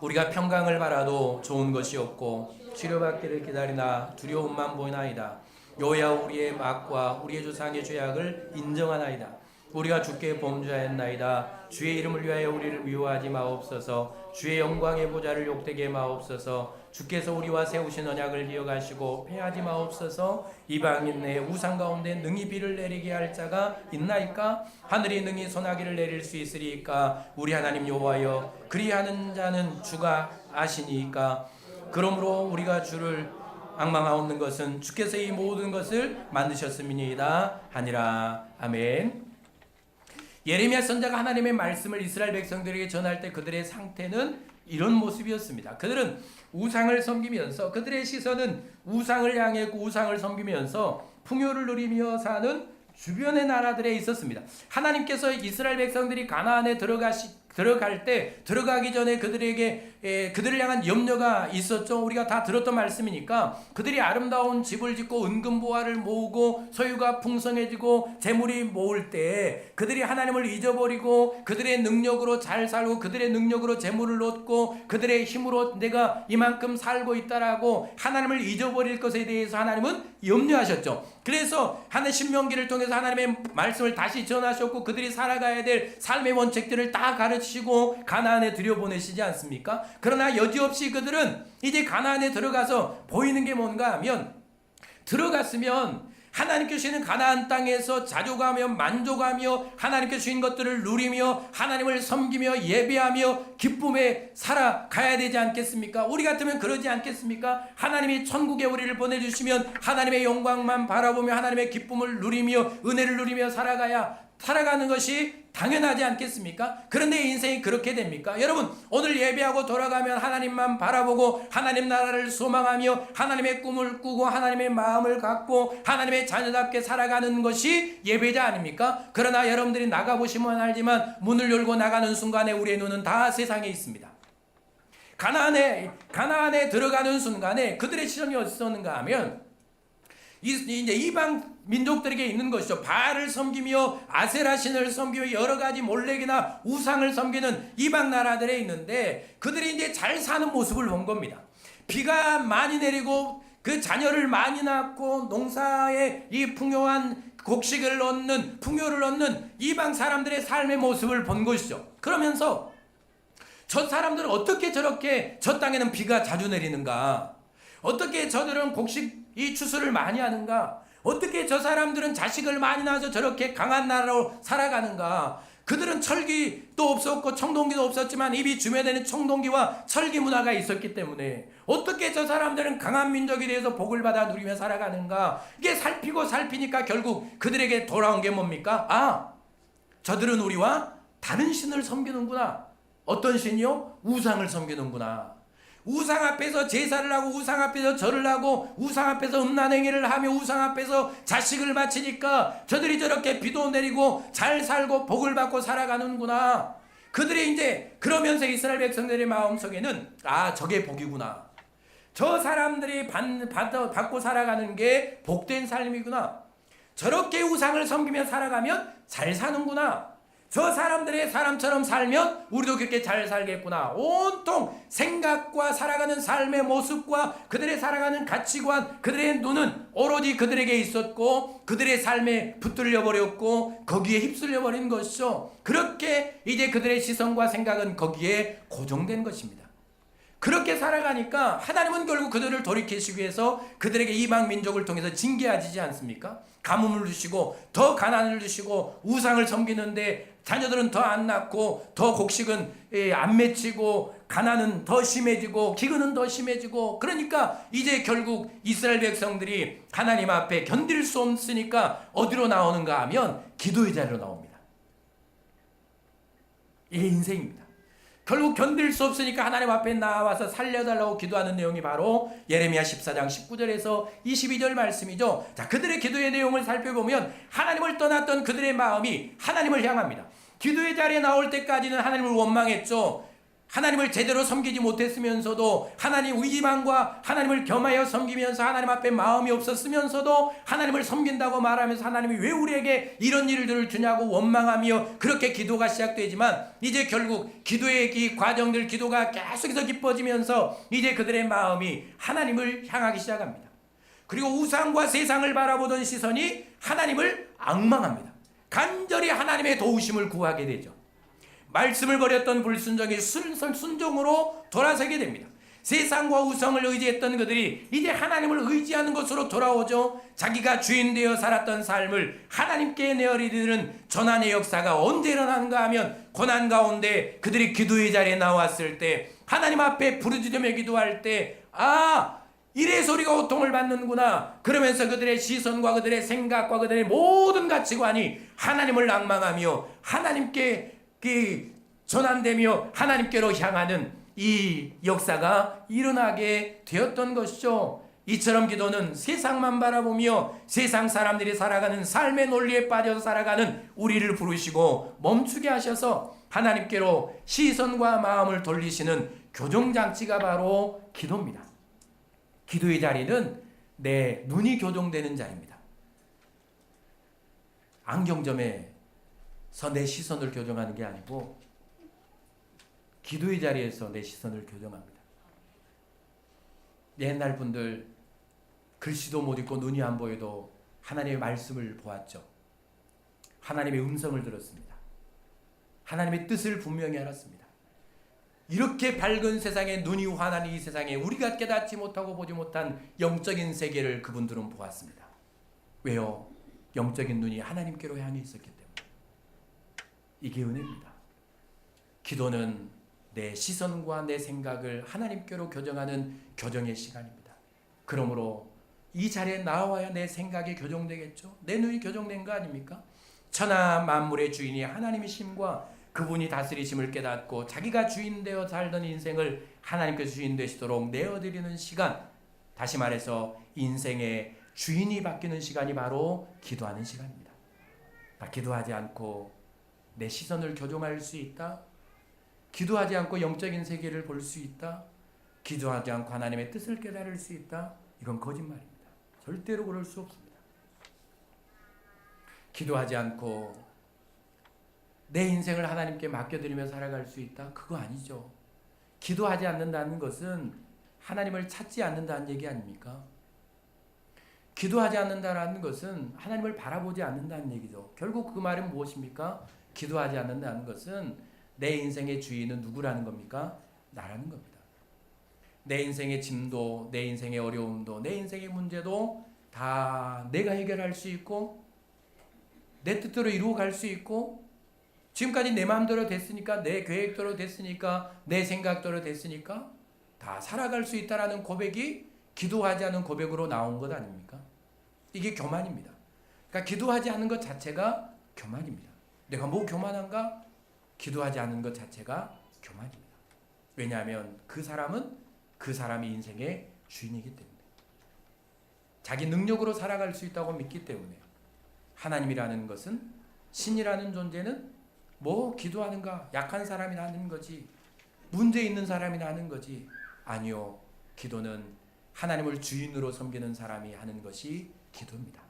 우리가 평강을 바라도 좋은 것이 없고 치료받기를 기다리나 두려움만 보이나이다. 여호와 우리의 막과 우리의 조상의 죄악을 인정하나이다. 우리가 주께 범죄하였나이다. 주의 이름을 위하여 우리를 미워하지 마옵소서. 주의 영광의 보좌를 욕되게 마옵소서. 주께서 우리와 세우신 언약을 기억하시고 패하지 마옵소서. 이방인 내 우상 가운데 능히 비를 내리게 할 자가 있나이까? 하늘이 능히 소나기를 내릴 수 있으리이까? 우리 하나님 여호와여, 그리하는 자는 주가 아시니이까? 그러므로 우리가 주를 앙망하옵는 것은 주께서 이 모든 것을 만드셨음이니이다 하니라. 아멘. 예레미야 선지자가 하나님의 말씀을 이스라엘 백성들에게 전할 때 그들의 상태는 이런 모습이었습니다. 그들은 우상을 섬기면서, 그들의 시선은 우상을 향했고 우상을 섬기면서 풍요를 누리며 사는 주변의 나라들에 있었습니다. 하나님께서 이스라엘 백성들이 가나안에 들어갈 때, 들어가기 전에 그들을 향한 염려가 있었죠. 우리가 다 들었던 말씀이니까 그들이 아름다운 집을 짓고 은금보화를 모으고 소유가 풍성해지고 재물이 모을 때 그들이 하나님을 잊어버리고 그들의 능력으로 잘 살고 그들의 능력으로 재물을 얻고 그들의 힘으로 내가 이만큼 살고 있다라고 하나님을 잊어버릴 것에 대해서 하나님은 염려하셨죠. 그래서 하나님 신명기를 통해서 하나님의 말씀을 다시 전하셨고 그들이 살아가야 될 삶의 원칙들을 다 가르치시고 가나안에 들여보내시지 않습니까? 그러나 여지없이 그들은 이제 가나안에 들어가서 보이는 게 뭔가 하면, 들어갔으면 하나님께 주시는 가나안 땅에서 자족하며 만족하며 하나님께 주신 것들을 누리며 하나님을 섬기며 예배하며 기쁨에 살아가야 되지 않겠습니까? 우리 같으면 그러지 않겠습니까? 하나님이 천국에 우리를 보내주시면 하나님의 영광만 바라보며 하나님의 기쁨을 누리며 은혜를 누리며 살아가야 살아가는 것이 당연하지 않겠습니까? 그런데 인생이 그렇게 됩니까? 여러분, 오늘 예배하고 돌아가면 하나님만 바라보고 하나님 나라를 소망하며 하나님의 꿈을 꾸고 하나님의 마음을 갖고 하나님의 자녀답게 살아가는 것이 예배자 아닙니까? 그러나 여러분들이 나가보시면 알지만 문을 열고 나가는 순간에 우리의 눈은 다 세상에 있습니다. 가나안에 들어가는 순간에 그들의 시선이 어디였는가 하면 이제 이방 민족들에게 있는 것이죠. 바알을 섬기며 아세라 신을 섬기며 여러 가지 몰렉이나 우상을 섬기는 이방 나라들에 있는데 그들이 이제 잘 사는 모습을 본 겁니다. 비가 많이 내리고 그 자녀를 많이 낳고 농사에 이 풍요한 곡식을 얻는 풍요를 얻는 이방 사람들의 삶의 모습을 본 것이죠. 그러면서 저 사람들은 어떻게 저렇게 저 땅에는 비가 자주 내리는가? 어떻게 저들은 곡식 이 추수를 많이 하는가? 어떻게 저 사람들은 자식을 많이 낳아서 저렇게 강한 나라로 살아가는가? 그들은 철기도 없었고 청동기도 없었지만 입이 주매되는 청동기와 철기 문화가 있었기 때문에 어떻게 저 사람들은 강한 민족이 되어서 복을 받아 누리며 살아가는가? 이게 살피니까 결국 그들에게 돌아온 게 뭡니까? 아, 저들은 우리와 다른 신을 섬기는구나. 어떤 신이요? 우상을 섬기는구나. 우상 앞에서 제사를 하고 우상 앞에서 절을 하고 우상 앞에서 음란행위를 하며 우상 앞에서 자식을 바치니까 저들이 저렇게 비도 내리고 잘 살고 복을 받고 살아가는구나. 그들이 이제 그러면서 이스라엘 백성들의 마음속에는 아, 저게 복이구나. 저 사람들이 받고 살아가는 게 복된 삶이구나. 저렇게 우상을 섬기며 살아가면 잘 사는구나. 저 사람들의 사람처럼 살면 우리도 그렇게 잘 살겠구나. 온통 생각과 살아가는 삶의 모습과 그들의 살아가는 가치관, 그들의 눈은 오로지 그들에게 있었고 그들의 삶에 붙들려 버렸고 거기에 휩쓸려 버린 것이죠. 그렇게 이제 그들의 시선과 생각은 거기에 고정된 것입니다. 그렇게 살아가니까 하나님은 결국 그들을 돌이키시기 위해서 그들에게 이방 민족을 통해서 징계하시지 않습니까? 가뭄을 주시고 더 가난을 주시고 우상을 섬기는데 자녀들은 더 안 낳고 더 곡식은 안 맺히고 가난은 더 심해지고 기근은 더 심해지고 그러니까 이제 결국 이스라엘 백성들이 하나님 앞에 견딜 수 없으니까 어디로 나오는가 하면 기도의 자리로 나옵니다. 이게 인생입니다. 결국 견딜 수 없으니까 하나님 앞에 나와서 살려달라고 기도하는 내용이 바로 예레미야 14장 19절에서 22절 말씀이죠. 자, 그들의 기도의 내용을 살펴보면 하나님을 떠났던 그들의 마음이 하나님을 향합니다. 기도의 자리에 나올 때까지는 하나님을 원망했죠. 하나님을 제대로 섬기지 못했으면서도 하나님 위지만과 하나님을 겸하여 섬기면서 하나님 앞에 마음이 없었으면서도 하나님을 섬긴다고 말하면서 하나님이 왜 우리에게 이런 일들을 주냐고 원망하며 그렇게 기도가 시작되지만 이제 결국 기도의 과정들 기도가 계속해서 깊어지면서 이제 그들의 마음이 하나님을 향하기 시작합니다. 그리고 우상과 세상을 바라보던 시선이 하나님을 앙망합니다. 간절히 하나님의 도우심을 구하게 되죠. 말씀을 버렸던 불순종이 순종으로 돌아서게 됩니다. 세상과 우상을 의지했던 그들이 이제 하나님을 의지하는 것으로 돌아오죠. 자기가 주인 되어 살았던 삶을 하나님께 내어리는 전환의 역사가 언제 일어나는가 하면 고난 가운데 그들이 기도의 자리에 나왔을 때 하나님 앞에 부르짖으며 기도할 때 아, 이래서 우리가 고통을 받는구나. 그러면서 그들의 시선과 그들의 생각과 그들의 모든 가치관이 하나님을 낭망하며 하나님께 전환되며 하나님께로 향하는 이 역사가 일어나게 되었던 것이죠. 이처럼 기도는 세상만 바라보며 세상 사람들이 살아가는 삶의 논리에 빠져서 살아가는 우리를 부르시고 멈추게 하셔서 하나님께로 시선과 마음을 돌리시는 교정장치가 바로 기도입니다. 기도의 자리는 내 눈이 교정되는 자리입니다. 안경점에서 내 시선을 교정하는 게 아니고 기도의 자리에서 내 시선을 교정합니다. 옛날 분들 글씨도 못 읽고 눈이 안 보여도 하나님의 말씀을 보았죠. 하나님의 음성을 들었습니다. 하나님의 뜻을 분명히 알았습니다. 이렇게 밝은 세상에 눈이 환한 이 세상에 우리가 깨닫지 못하고 보지 못한 영적인 세계를 그분들은 보았습니다. 왜요? 영적인 눈이 하나님께로 향해 있었기 때문에. 이게 은혜입니다. 기도는 내 시선과 내 생각을 하나님께로 교정하는 교정의 시간입니다. 그러므로 이 자리에 나와야 내 생각이 교정되겠죠. 내 눈이 교정된 거 아닙니까? 천하 만물의 주인이 하나님이심과 그분이 다스리심을 깨닫고 자기가 주인 되어 살던 인생을 하나님께서 주인 되시도록 내어드리는 시간, 다시 말해서 인생의 주인이 바뀌는 시간이 바로 기도하는 시간입니다. 기도하지 않고 내 시선을 교정할 수 있다? 기도하지 않고 영적인 세계를 볼 수 있다? 기도하지 않고 하나님의 뜻을 깨달을 수 있다? 이건 거짓말입니다. 절대로 그럴 수 없습니다. 기도하지 않고 내 인생을 하나님께 맡겨드리며 살아갈 수 있다? 그거 아니죠. 기도하지 않는다는 것은 하나님을 찾지 않는다는 얘기 아닙니까? 기도하지 않는다는 것은 하나님을 바라보지 않는다는 얘기죠. 결국 그 말은 무엇입니까? 기도하지 않는다는 것은 내 인생의 주인은 누구라는 겁니까? 나라는 겁니다. 내 인생의 짐도, 내 인생의 어려움도, 내 인생의 문제도 다 내가 해결할 수 있고 내 뜻대로 이루어갈 수 있고 지금까지 내 마음대로 됐으니까, 내 계획대로 됐으니까, 내 생각대로 됐으니까 다 살아갈 수 있다라는 고백이 기도하지 않은 고백으로 나온 것 아닙니까? 이게 교만입니다. 그러니까 기도하지 않는 것 자체가 교만입니다. 내가 뭐 교만한가? 기도하지 않는 것 자체가 교만입니다. 왜냐하면 그 사람은 그 사람이 인생의 주인이기 때문에, 자기 능력으로 살아갈 수 있다고 믿기 때문에. 하나님이라는 것은, 신이라는 존재는 뭐 기도하는가? 약한 사람이 하는 거지, 문제 있는 사람이 하는 거지. 아니요, 기도는 하나님을 주인으로 섬기는 사람이 하는 것이 기도입니다.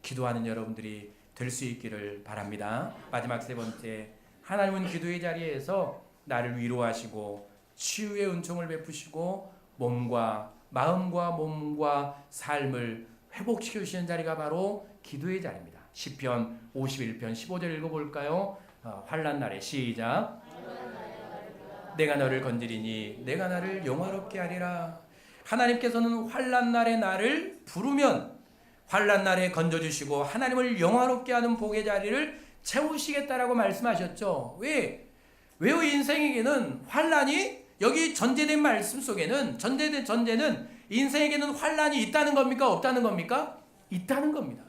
기도하는 여러분들이 될 수 있기를 바랍니다. 마지막 세 번째, 하나님은 기도의 자리에서 나를 위로하시고 치유의 은총을 베푸시고 몸과 마음과 몸과 삶을 회복시켜 주시는 자리가 바로 기도의 자리입니다. 시편 51편 15절 읽어볼까요? 환난 날에 시작. 내가 너를 건지리니 내가 나를 영화롭게 하리라. 하나님께서는 환난 날에 나를 부르면 환난 날에 건져주시고 하나님을 영화롭게 하는 복의 자리를 채우시겠다라고 말씀하셨죠. 왜요? 인생에게는 환난이, 여기 전제된 말씀 속에는 전제는 인생에게는 환난이 있다는 겁니까? 없다는 겁니까? 있다는 겁니다.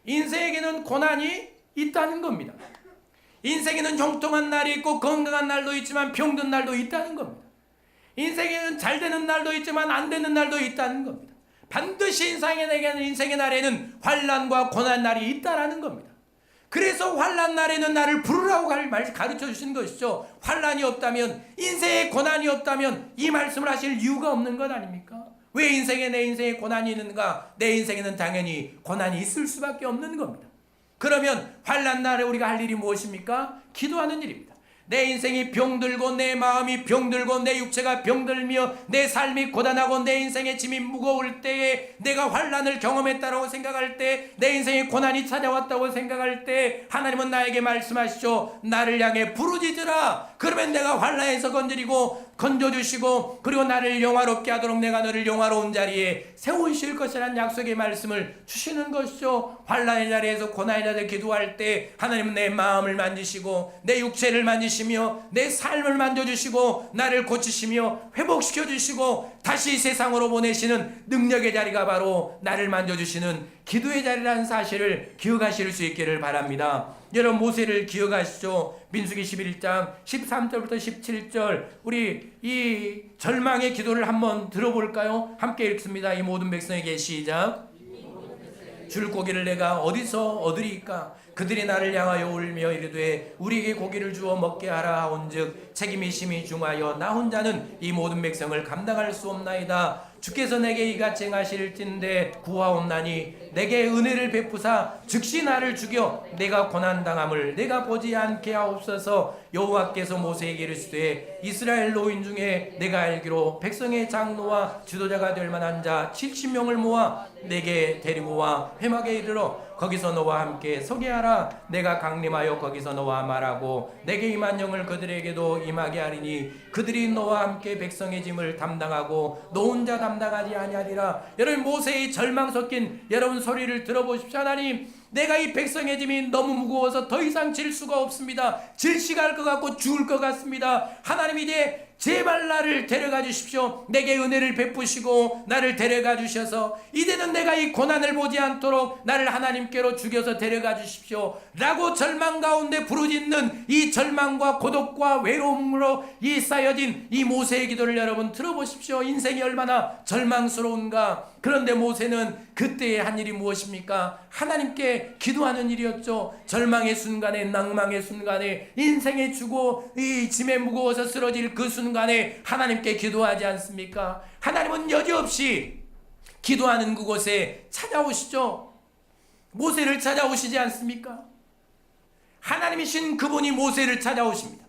인생에게는 고난이 있다는 겁니다. 인생에는 형통한 날이 있고 건강한 날도 있지만 병든 날도 있다는 겁니다. 인생에는 잘 되는 날도 있지만 안 되는 날도 있다는 겁니다. 반드시 인생의 날에는 환난과 고난 날이 있다라는 겁니다. 그래서 환난 날에는 나를 부르라고 가르쳐 주시는 것이죠. 환난이 없다면, 인생에 고난이 없다면 이 말씀을 하실 이유가 없는 것 아닙니까? 왜 내 인생에 고난이 있는가? 내 인생에는 당연히 고난이 있을 수밖에 없는 겁니다. 그러면 환난 날에 우리가 할 일이 무엇입니까? 기도하는 일입니다. 내 인생이 병들고 내 마음이 병들고 내 육체가 병들며 내 삶이 고단하고 내 인생의 짐이 무거울 때에, 내가 환난을 경험했다고 생각할 때, 내 인생에 고난이 찾아왔다고 생각할 때 하나님은 나에게 말씀하시죠. 나를 향해 부르짖으라. 그러면 내가 환난에서 건져주시고 그리고 나를 영화롭게 하도록 내가 너를 영화로운 자리에 세우실 것이라는 약속의 말씀을 주시는 것이죠. 환난의 자리에서 고난의 자리에 기도할 때 하나님은 내 마음을 만지시고 내 육체를 만지시며 내 삶을 만져주시고 나를 고치시며 회복시켜주시고 다시 세상으로 보내시는 능력의 자리가 바로 나를 만져주시는 기도의 자리라는 사실을 기억하실 수 있기를 바랍니다. 여러분, 모세를 기억하시죠? 민수기 11장 13절부터 17절, 우리 이 절망의 기도를 한번 들어볼까요? 함께 읽습니다. 이 모든 백성에게 시작. 줄 고기를 내가 어디서 얻으리까? 그들이 나를 향하여 울며 이르되 우리에게 고기를 주어 먹게 하라 하온즉 책임이 심히 중하여 나 혼자는 이 모든 백성을 감당할 수 없나이다. 주께서 내게 이같이 행하실진대 구하옵나니 내게 은혜를 베푸사 즉시 나를 죽여 내가 고난당함을 내가 보지 않게 하옵소서. 여호와께서 모세에게 이르시되 이스라엘 노인 중에 내가 알기로 백성의 장로와 지도자가 될 만한 자 70명을 모아 내게 데리고 와 회막에 이르러 거기서 너와 함께 서게 하라. 내가 강림하여 거기서 너와 말하고 내게 임한 영을 그들에게도 임하게 하리니 그들이 너와 함께 백성의 짐을 담당하고 너 혼자 담당하지 아니하리라. 여러분, 모세의 절망 섞인 여러분 소리를 들어보십시오. 하나님, 내가 이 백성의 짐이 너무 무거워서 더 이상 질 수가 없습니다. 질식할 것 같고 죽을 것 같습니다. 하나님, 이제 제발 나를 데려가 주십시오. 내게 은혜를 베푸시고 나를 데려가 주셔서 이제는 내가 이 고난을 보지 않도록 나를 하나님께로 죽여서 데려가 주십시오 라고 절망 가운데 부르짖는 이 절망과 고독과 외로움으로 이 쌓여진 이 모세의 기도를 여러분 들어보십시오. 인생이 얼마나 절망스러운가. 그런데 모세는 그때에 한 일이 무엇입니까? 하나님께 기도하는 일이었죠. 절망의 순간에, 낭망의 순간에, 인생에 주고 이 짐에 무거워서 쓰러질 그 순간에 하나님께 기도하지 않습니까? 하나님은 여지없이 기도하는 그곳에 찾아오시죠. 모세를 찾아오시지 않습니까? 하나님이신 그분이 모세를 찾아오십니다.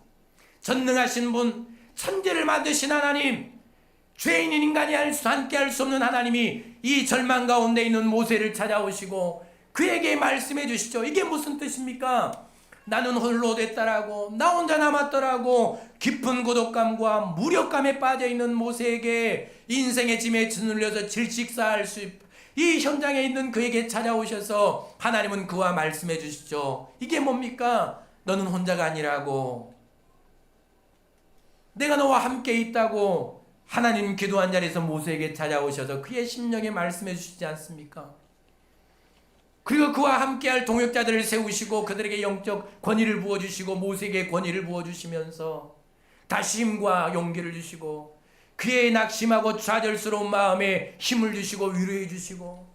전능하신 분, 천지를 만드신 하나님, 죄인인 인간이 함께 할 수 없는 하나님이 이 절망 가운데 있는 모세를 찾아오시고 그에게 말씀해 주시죠. 이게 무슨 뜻입니까? 나는 홀로 됐다라고, 나 혼자 남았더라고 깊은 고독감과 무력감에 빠져있는 모세에게 인생의 짐에 짓눌려서 질식사할 수 이 현장에 있는 그에게 찾아오셔서 하나님은 그와 말씀해 주시죠. 이게 뭡니까? 너는 혼자가 아니라고, 내가 너와 함께 있다고 하나님 기도한 자리에서 모세에게 찾아오셔서 그의 심령에 말씀해 주시지 않습니까? 그리고 그와 함께할 동역자들을 세우시고 그들에게 영적 권위를 부어주시고 모세에게 권위를 부어주시면서 다시 힘과 용기를 주시고 그의 낙심하고 좌절스러운 마음에 힘을 주시고 위로해 주시고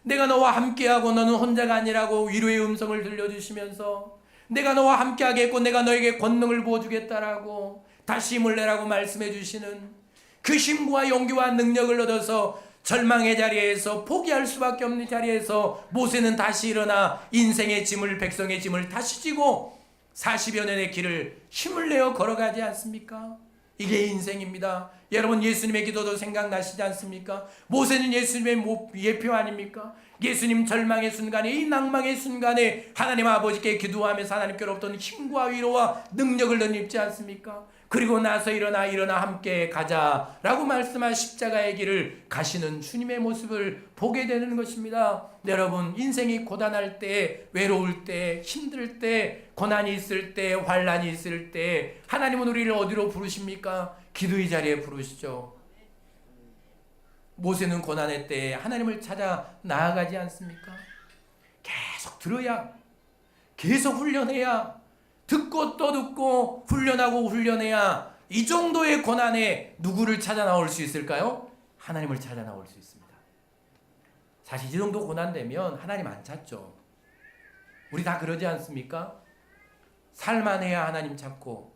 내가 너와 함께하고 너는 혼자가 아니라고 위로의 음성을 들려주시면서 내가 너와 함께하겠고 내가 너에게 권능을 부어주겠다라고 다시 힘을 내라고 말씀해 주시는 그 힘과 용기와 능력을 얻어서 절망의 자리에서 포기할 수밖에 없는 자리에서 모세는 다시 일어나 인생의 짐을, 백성의 짐을 다시 지고 40여 년의 길을 힘을 내어 걸어가지 않습니까? 이게 인생입니다. 여러분 예수님의 기도도 생각나시지 않습니까? 모세는 예수님의 예표 아닙니까? 예수님 절망의 순간에, 이 낭망의 순간에 하나님 아버지께 기도하면서 하나님께로부터 힘과 위로와 능력을 얻지 않습니까? 그리고 나서 일어나 함께 가자라고 말씀한 십자가의 길을 가시는 주님의 모습을 보게 되는 것입니다. 여러분 인생이 고단할 때, 외로울 때, 힘들 때, 고난이 있을 때, 환난이 있을 때 하나님은 우리를 어디로 부르십니까? 기도의 자리에 부르시죠. 모세는 고난의 때에 하나님을 찾아 나아가지 않습니까? 계속 들어야, 계속 훈련해야, 듣고 또 듣고 훈련하고 훈련해야 이 정도의 고난에 누구를 찾아 나올 수 있을까요? 하나님을 찾아 나올 수 있습니다. 사실 이 정도 고난되면 하나님 안 찾죠. 우리 다 그러지 않습니까? 살만해야 하나님 찾고,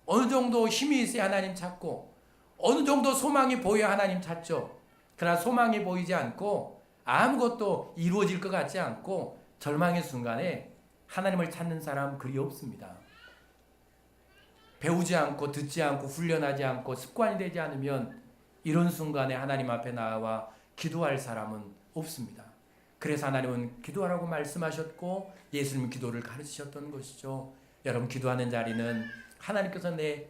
어느 정도 힘이 있어야 하나님 찾고, 어느 정도 소망이 보여야 하나님 찾죠. 그러나 소망이 보이지 않고 아무것도 이루어질 것 같지 않고 절망의 순간에 하나님을 찾는 사람 그리 없습니다. 배우지 않고 듣지 않고 훈련하지 않고 습관이 되지 않으면 이런 순간에 하나님 앞에 나와 기도할 사람은 없습니다. 그래서 하나님은 기도하라고 말씀하셨고 예수님은 기도를 가르치셨던 것이죠. 여러분 기도하는 자리는 하나님께서 내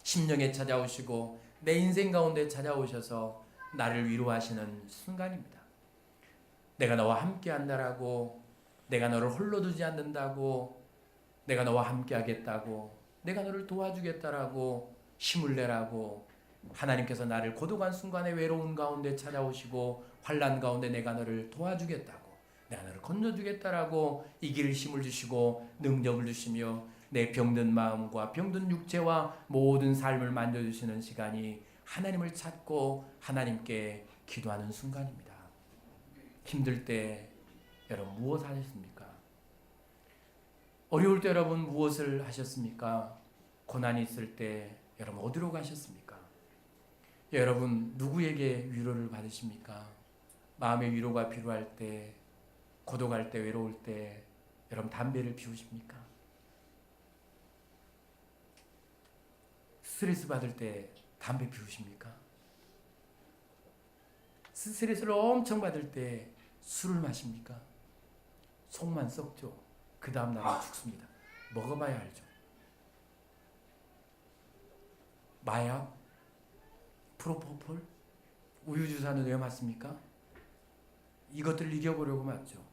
심령에 찾아오시고 내 인생 가운데 찾아오셔서 나를 위로하시는 순간입니다. 내가 너와 함께 한다라고, 내가 너를 홀로 두지 않는다고, 내가 너와 함께 하겠다고, 내가 너를 도와주겠다라고, 힘을 내라고, 하나님께서 나를 고독한 순간에 외로운 가운데 찾아오시고 환난 가운데 내가 너를 도와주겠다고, 내가 너를 건져주겠다라고 이 길을 힘을 주시고 능력을 주시며 내 병든 마음과 병든 육체와 모든 삶을 만져주시는 시간이 하나님을 찾고 하나님께 기도하는 순간입니다. 힘들 때 여러분 무엇 하셨습니까? 어려울 때 여러분 무엇을 하셨습니까? 고난이 있을 때 여러분 어디로 가셨습니까? 여러분 누구에게 위로를 받으십니까? 마음의 위로가 필요할 때, 고독할 때, 외로울 때 여러분 담배를 피우십니까? 스트레스 받을 때 담배 피우십니까? 스트레스를 엄청 받을 때 술을 마십니까? 속만 썩죠. 그 다음 날은 죽습니다. 먹어봐야 알죠. 마약, 프로포폴, 우유주사는 왜 맞습니까? 이것들을 이겨보려고 맞죠.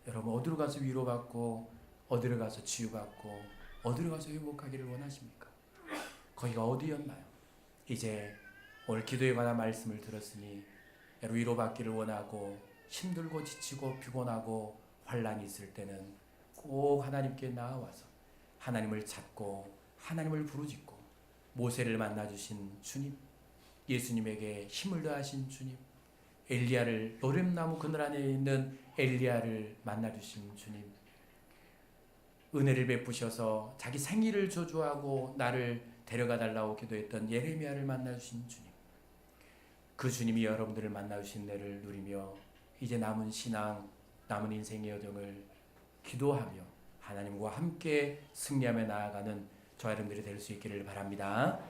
여러분 어디로 가서 위로받고, 어디로 가서 치유받고, 어디로 가서 회복하기를 원하십니까? 거기가 어디였나요? 이제 오늘 기도에 관한 말씀을 들었으니 여러분 위로받기를 원하고 힘들고 지치고 피곤하고 환란이 있을 때는 꼭 하나님께 나아와서 하나님을 찾고 하나님을 부르짖고 모세를 만나주신 주님, 예수님에게 힘을 더하신 주님, 엘리야를 노렘나무 그늘 안에 있는 엘리야를 만나주신 주님, 은혜를 베푸셔서 자기 생일을 저주하고 나를 데려가 달라고 기도했던 예레미야를 만나주신 주님, 그 주님이 여러분들을 만나주신 내를 누리며 이제 남은 신앙, 남은 인생의 여정을 기도하며 하나님과 함께 승리하며 나아가는 저 여러분들이 될 수 있기를 바랍니다.